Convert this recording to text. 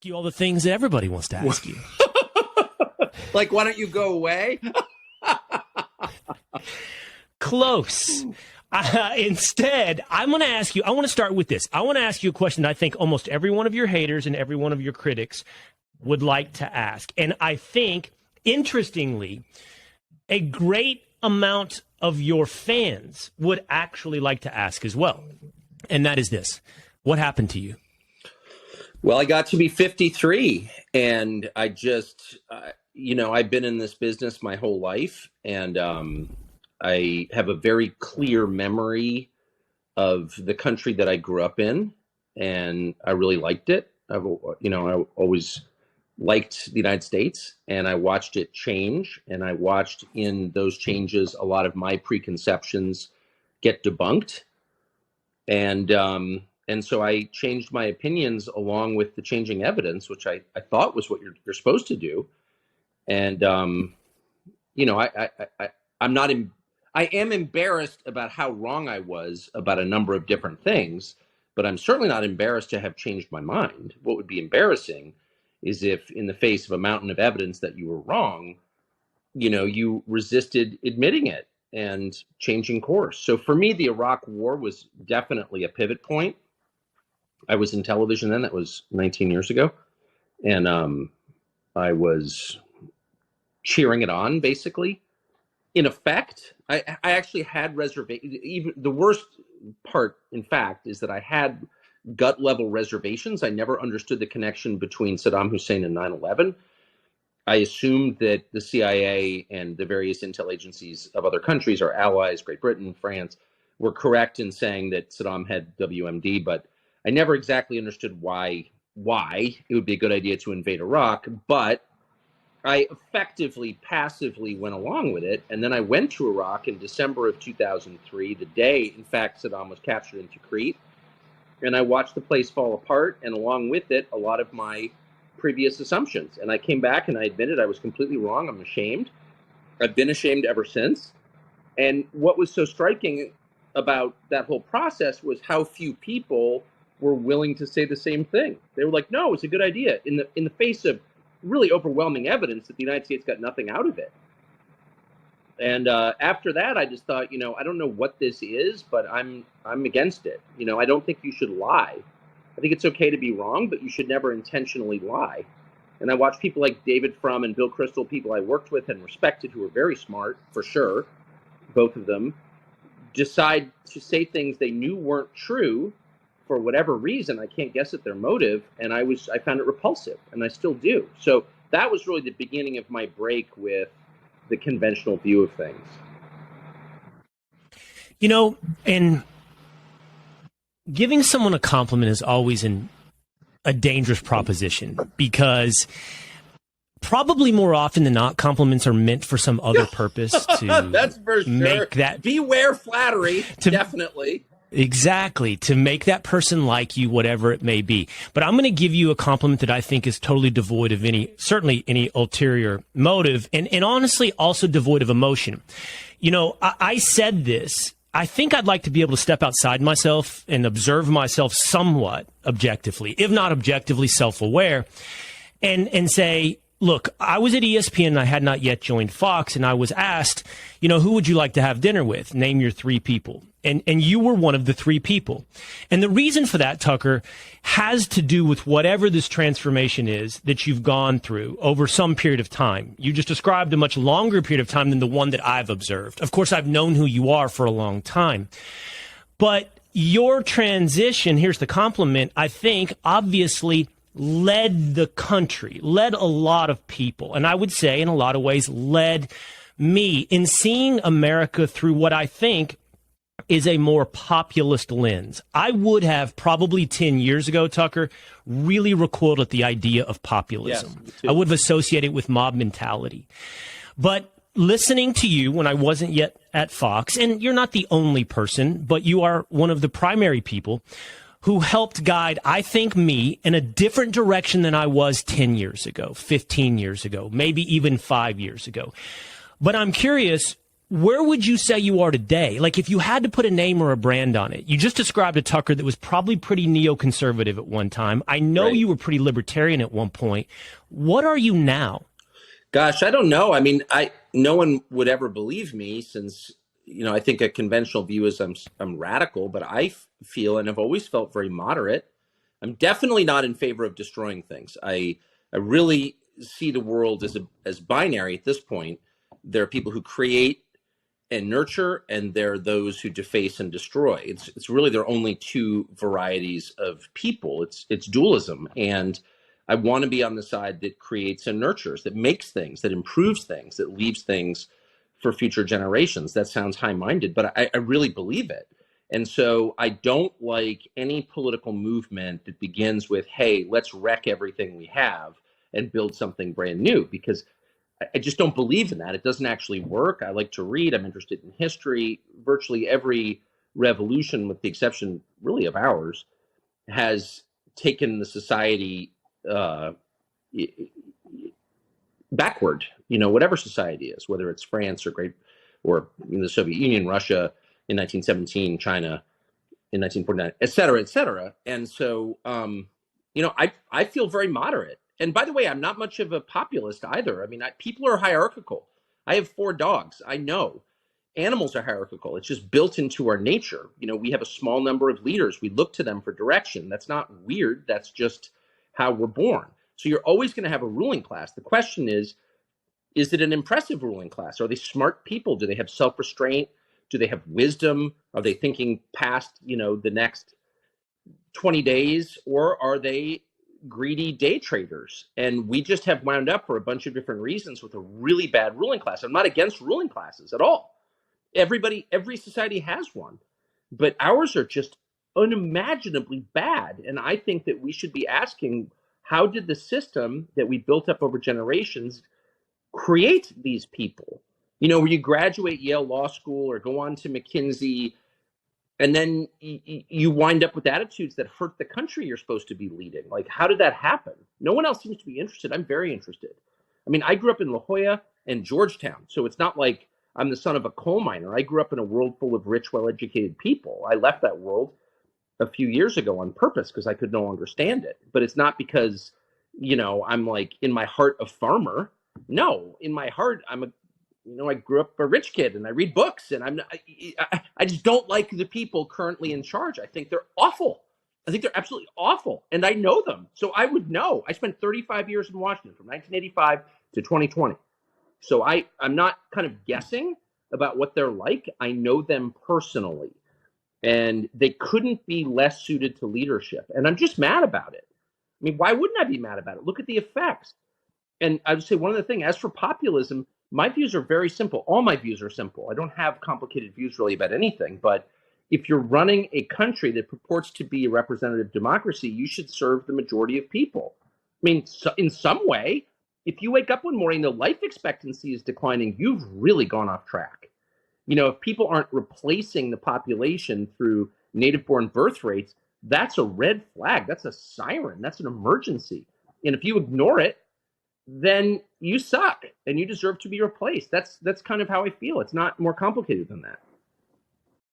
You all the things that everybody wants to ask you. Like, why don't you go away? Close. Instead, I'm going to ask you, I want to start with this. I want to ask you a question that I think almost every one of your haters and every one of your critics would like to ask. And I think, interestingly, a great amount of your fans would actually like to ask as well. And that is this. What happened to you? Well, I got to be 53, and I just, I've been in this business my whole life, and I have a very clear memory of the country that I grew up in, and I really liked it. I always liked the United States, and I watched it change, and I watched in those changes a lot of my preconceptions get debunked, and so I changed my opinions along with the changing evidence, which I thought was what you're supposed to do. And, I am embarrassed about how wrong I was about a number of different things, but I'm certainly not embarrassed to have changed my mind. What would be embarrassing is if in the face of a mountain of evidence that you were wrong, you resisted admitting it and changing course. So for me, the Iraq War was definitely a pivot point. I was in television then. That was 19 years ago. And I was cheering it on, basically. In effect, I actually had reservations. Even the worst part, in fact, is that I had gut-level reservations. I never understood the connection between Saddam Hussein and 9/11. I assumed that the CIA and the various intel agencies of other countries, our allies, Great Britain, France, were correct in saying that Saddam had WMD, but I never exactly understood why it would be a good idea to invade Iraq, but I effectively, passively went along with it. And then I went to Iraq in December of 2003, the day, in fact, Saddam was captured in Tikrit. And I watched the place fall apart, and along with it, a lot of my previous assumptions. And I came back and I admitted I was completely wrong. I'm ashamed. I've been ashamed ever since. And what was so striking about that whole process was how few people were willing to say the same thing. They were like, no, it's a good idea, in the face of really overwhelming evidence that the United States got nothing out of it. And after that, I just thought, I don't know what this is, but I'm against it. I don't think you should lie. I think it's okay to be wrong, but you should never intentionally lie. And I watched people like David Frum and Bill Kristol, people I worked with and respected, who were very smart, for sure, both of them, decide to say things they knew weren't true for whatever reason. I can't guess at their motive, and I found it repulsive, and I still do. So that was really the beginning of my break with the conventional view of things. And giving someone a compliment is always a dangerous proposition, because probably more often than not, compliments are meant for some other purpose to That's for sure. Make that beware flattery, definitely. Exactly, to make that person like you, whatever it may be. But I'm going to give you a compliment that I think is totally devoid of certainly any ulterior motive, and honestly also devoid of emotion. I said this. I think I'd like to be able to step outside myself and observe myself somewhat objectively, if not objectively self-aware, and say, look, I was at ESPN and I had not yet joined Fox, and I was asked, who would you like to have dinner with? Name your three people. And you were one of the three people. And the reason for that, Tucker, has to do with whatever this transformation is that you've gone through over some period of time. You just described a much longer period of time than the one that I've observed. Of course, I've known who you are for a long time. But your transition, here's the compliment, I think obviously led the country, led a lot of people, and I would say in a lot of ways led me in seeing America through what I think is a more populist lens. I would have probably 10 years ago, Tucker, really recoiled at the idea of populism. Yes, I would have associated it with mob mentality. But listening to you when I wasn't yet at Fox, and you're not the only person, but you are one of the primary people who helped guide, I think, me in a different direction than I was 10 years ago, 15 years ago, maybe even 5 years ago. But I'm curious, Where would you say you are today? Like, if you had to put a name or a brand on it, you just described a Tucker that was probably pretty neoconservative at one time. I know Right. you were pretty libertarian at one point. What are you now? Gosh, I don't know. I mean, no one would ever believe me since, I think a conventional view is I'm radical, but feel and have always felt very moderate. I'm definitely not in favor of destroying things. I really see the world as binary at this point. There are people who create and nurture, and there are those who deface and destroy. It's really there are only two varieties of people. It's dualism, and I want to be on the side that creates and nurtures, that makes things, that improves things, that leaves things for future generations. That sounds high-minded, but I really believe it. And so I don't like any political movement that begins with, hey, let's wreck everything we have and build something brand new, because I just don't believe in that. It doesn't actually work. I like to read. I'm interested in history. Virtually every revolution, with the exception really of ours, has taken the society backward. Whatever society is, whether it's France or the Soviet Union, Russia in 1917, China in 1949, et cetera, et cetera. And so, I feel very moderate. And by the way, I'm not much of a populist either. I mean, people are hierarchical. I have 4 dogs. I know animals are hierarchical. It's just built into our nature. We have a small number of leaders. We look to them for direction. That's not weird. That's just how we're born. So you're always going to have a ruling class. The question is it an impressive ruling class? Are they smart people? Do they have self-restraint? Do they have wisdom? Are they thinking past, the next 20 days? Or are they greedy day traders? And we just have wound up, for a bunch of different reasons, with a really bad ruling class. I'm not against ruling classes at all. Every society has one, but ours are just unimaginably bad. And I think that we should be asking, how did the system that we built up over generations create these people? Where you graduate Yale Law School or go on to McKinsey, and then you wind up with attitudes that hurt the country you're supposed to be leading. Like, how did that happen? No one else seems to be interested. I'm very interested. I mean, I grew up in La Jolla and Georgetown, so it's not like I'm the son of a coal miner. I grew up in a world full of rich, well-educated people. I left that world a few years ago on purpose because I could no longer stand it. But it's not because, I'm like in my heart a farmer. No, in my heart, I grew up a rich kid and I read books, and I just don't like the people currently in charge. I think they're awful. I think they're absolutely awful. And I know them. So I would know. I spent 35 years in Washington from 1985 to 2020. So I'm not kind of guessing about what they're like. I know them personally, and they couldn't be less suited to leadership. And I'm just mad about it. I mean, why wouldn't I be mad about it? Look at the effects. And I would say one other thing, as for populism, my views are very simple. All my views are simple. I don't have complicated views really about anything. But if you're running a country that purports to be a representative democracy, you should serve the majority of people. I mean, so in some way, if you wake up one morning, the life expectancy is declining, you've really gone off track. If people aren't replacing the population through native-born birth rates, that's a red flag. That's a siren. That's an emergency. And if you ignore it, then you suck and you deserve to be replaced. That's kind of how I feel. It's not more complicated than that.